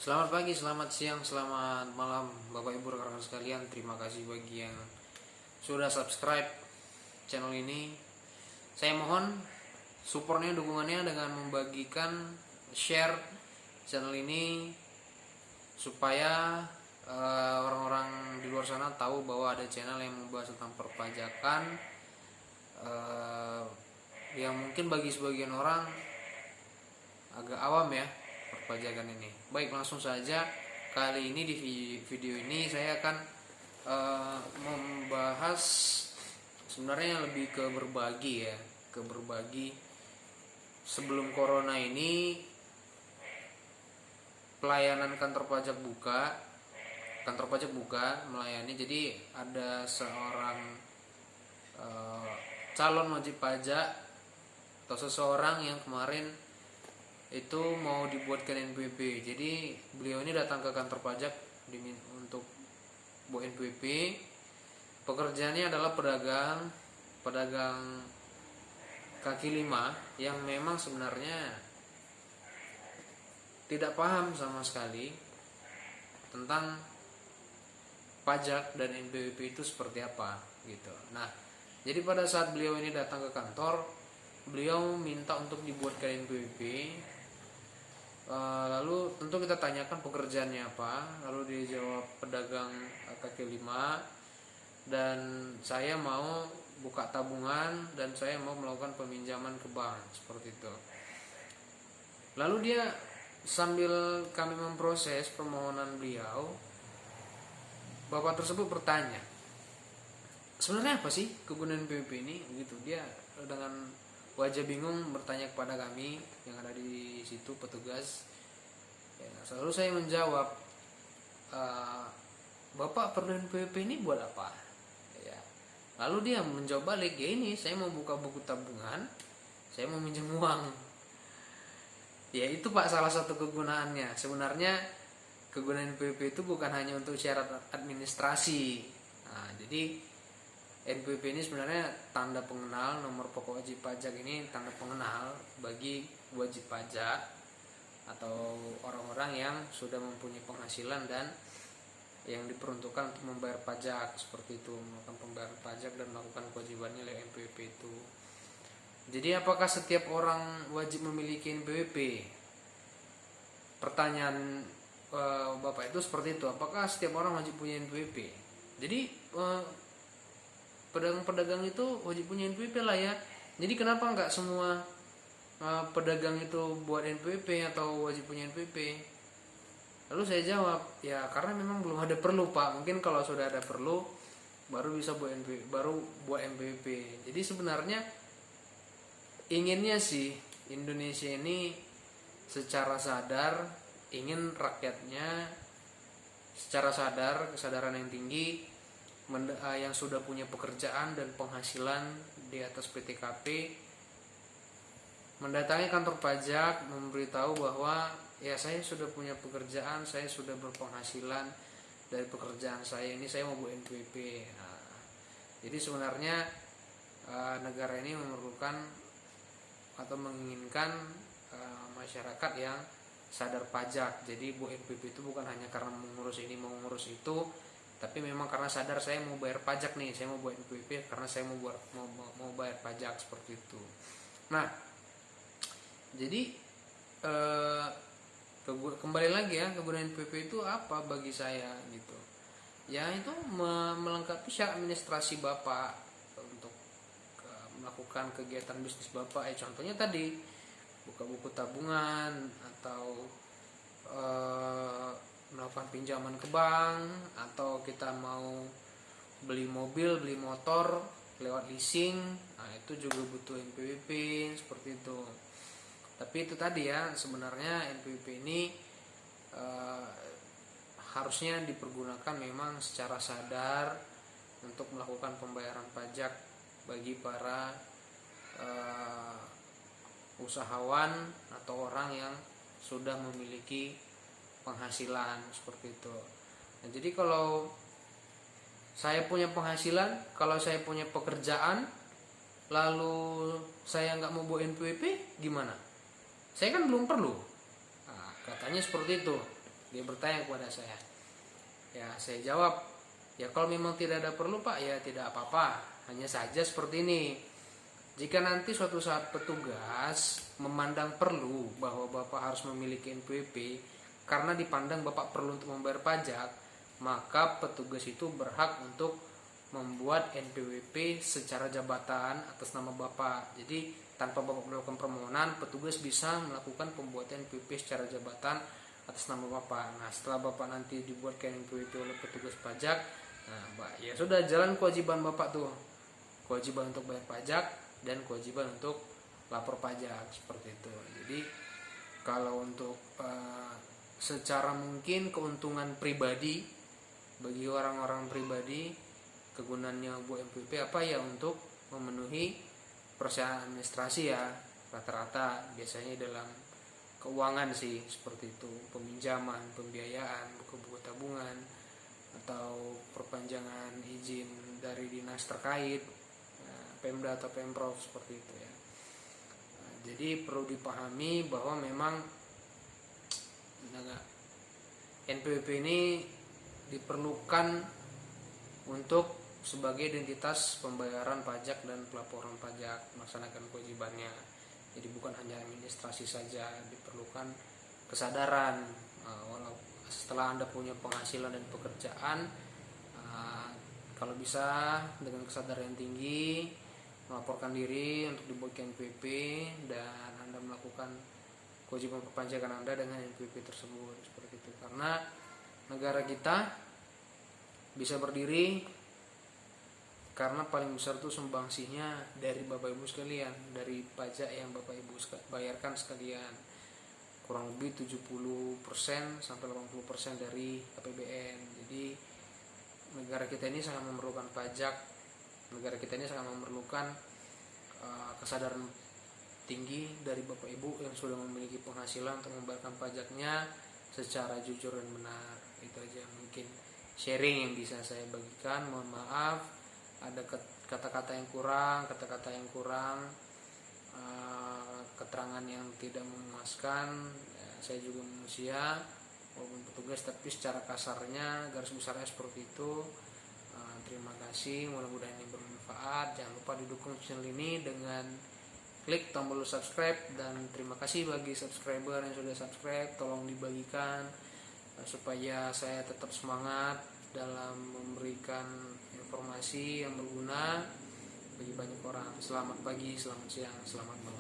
Selamat pagi, selamat siang, selamat malam Bapak Ibu rekan-rekan sekalian. Terima kasih bagi yang sudah subscribe channel ini. Saya mohon supportnya, dukungannya dengan membagikan, share channel ini supaya orang-orang di luar sana tahu bahwa ada channel yang membahas tentang perpajakan yang mungkin bagi sebagian orang agak awam ya, perpajakan ini. Baik, langsung saja. Kali ini di video ini saya akan membahas sebenarnya lebih ke berbagi ya, ke berbagi. Sebelum corona ini pelayanan kantor pajak buka melayani. Jadi ada seorang calon wajib pajak atau seseorang yang kemarin itu mau dibuatkan NPWP. Jadi beliau ini datang ke kantor pajak untuk buat NPWP. Pekerjaannya adalah pedagang kaki lima yang memang sebenarnya tidak paham sama sekali tentang pajak dan NPWP itu seperti apa gitu. Nah, jadi pada saat beliau ini datang ke kantor, beliau minta untuk dibuatkan NPWP. Lalu tentu kita tanyakan pekerjaannya apa. Lalu dia jawab pedagang kaki lima, dan saya mau buka tabungan dan saya mau melakukan peminjaman ke bank, seperti itu. Lalu dia, sambil kami memproses permohonan beliau, bapak tersebut bertanya, sebenarnya apa sih kegunaan PWP ini gitu. Dia dengan wajah bingung bertanya kepada kami yang ada di situ, petugas ya. Selalu saya menjawab, bapak perlu PWP ini buat apa ya. Lalu dia menjawab balik, ya ini saya mau buka buku tabungan, saya mau minjem uang. Ya itu Pak, salah satu kegunaannya. Sebenarnya kegunaan PWP itu bukan hanya untuk syarat administrasi. Nah, jadi NPWP ini sebenarnya tanda pengenal, nomor pokok wajib pajak ini tanda pengenal bagi wajib pajak atau orang-orang yang sudah mempunyai penghasilan dan yang diperuntukkan untuk membayar pajak, seperti itu, melakukan pembayaran pajak dan melakukan kewajibannya oleh NPWP itu. Jadi apakah setiap orang wajib memiliki NPWP? Pertanyaan Bapak itu seperti itu, apakah setiap orang wajib punya NPWP? Jadi pedagang-pedagang itu wajib punya NPWP lah ya. Jadi kenapa nggak semua pedagang itu buat NPWP atau wajib punya NPWP? Lalu saya jawab, ya karena memang belum ada perlu Pak. Mungkin kalau sudah ada perlu baru bisa buat NPWP, baru buat NPWP. Jadi sebenarnya inginnya sih Indonesia ini secara sadar, ingin rakyatnya secara sadar, kesadaran yang tinggi, yang sudah punya pekerjaan dan penghasilan di atas PTKP, mendatangi kantor pajak, memberitahu bahwa ya saya sudah punya pekerjaan, saya sudah berpenghasilan dari pekerjaan saya ini, saya mau buat NPWP. Nah, jadi sebenarnya negara ini memerlukan atau menginginkan masyarakat yang sadar pajak. Jadi bu NPWP itu bukan hanya karena mengurus ini mau mengurus itu, tapi memang karena sadar saya mau bayar pajak nih, saya mau buat NPWP karena saya mau bayar pajak, seperti itu. Nah, jadi kembali lagi ya, kegunaan NPWP itu apa bagi saya gitu. Ya itu melengkapi syarat administrasi Bapak untuk melakukan kegiatan bisnis Bapak. Contohnya tadi buka buku tabungan atau melakukan pinjaman ke bank, atau kita mau beli mobil, beli motor lewat leasing. Nah, itu juga butuh NPWP, seperti itu. Tapi itu tadi ya, sebenarnya NPWP ini harusnya dipergunakan memang secara sadar untuk melakukan pembayaran pajak bagi para usahawan atau orang yang sudah memiliki penghasilan, seperti itu. Nah, jadi kalau saya punya penghasilan, kalau saya punya pekerjaan, lalu saya nggak mau bawa NPWP, gimana? Saya kan belum perlu. Nah, katanya seperti itu. Dia bertanya kepada saya. Ya saya jawab, ya kalau memang tidak ada perlu Pak, ya tidak apa-apa. Hanya saja seperti ini, jika nanti suatu saat petugas memandang perlu bahwa Bapak harus memiliki NPWP karena dipandang Bapak perlu untuk membayar pajak, maka petugas itu berhak untuk membuat NPWP secara jabatan atas nama Bapak. Jadi tanpa Bapak melakukan permohonan, petugas bisa melakukan pembuatan NPWP secara jabatan atas nama Bapak. Nah, setelah Bapak nanti dibuatkan NPWP oleh petugas pajak, nah, ya sudah, jalan kewajiban Bapak tuh. Kewajiban untuk bayar pajak dan kewajiban untuk lapor pajak, seperti itu. Jadi kalau untuk secara mungkin keuntungan pribadi bagi orang-orang pribadi, kegunaannya buat NPWP apa ya, untuk memenuhi persyaratan administrasi ya, rata-rata biasanya dalam keuangan sih, seperti itu, peminjaman, pembiayaan, buku-buku tabungan, atau perpanjangan izin dari dinas terkait, Pemda atau Pemprov, seperti itu ya. Jadi perlu dipahami bahwa memang NPWP ini diperlukan untuk sebagai identitas pembayaran pajak dan pelaporan pajak, melaksanakan kewajibannya. Jadi bukan hanya administrasi saja, diperlukan kesadaran. Walau setelah Anda punya penghasilan dan pekerjaan, kalau bisa dengan kesadaran yang tinggi, melaporkan diri untuk dibuatkan NPWP, dan Anda melakukan kewajiban perpajakan Anda dengan NPWP tersebut, seperti itu. Karena negara kita bisa berdiri karena paling besar itu sumbangsihnya dari Bapak Ibu sekalian, dari pajak yang Bapak Ibu bayarkan sekalian. Kurang lebih 70% sampai 80% dari APBN. Jadi negara kita ini sangat memerlukan pajak. Negara kita ini sangat memerlukan kesadaran tinggi dari Bapak Ibu yang sudah memiliki penghasilan untuk membayarkan pajaknya secara jujur dan benar. Itu aja mungkin sharing yang bisa saya bagikan. Mohon maaf ada kata-kata yang kurang, keterangan yang tidak memuaskan. Saya juga manusia walaupun petugas, tapi secara kasarnya garis besarnya seperti itu. Terima kasih, mudah-mudahan ini bermanfaat. Jangan lupa didukung channel ini dengan klik tombol subscribe, dan terima kasih bagi subscriber yang sudah subscribe. Tolong dibagikan supaya saya tetap semangat dalam memberikan informasi yang berguna bagi banyak orang. Selamat pagi, selamat siang, selamat malam.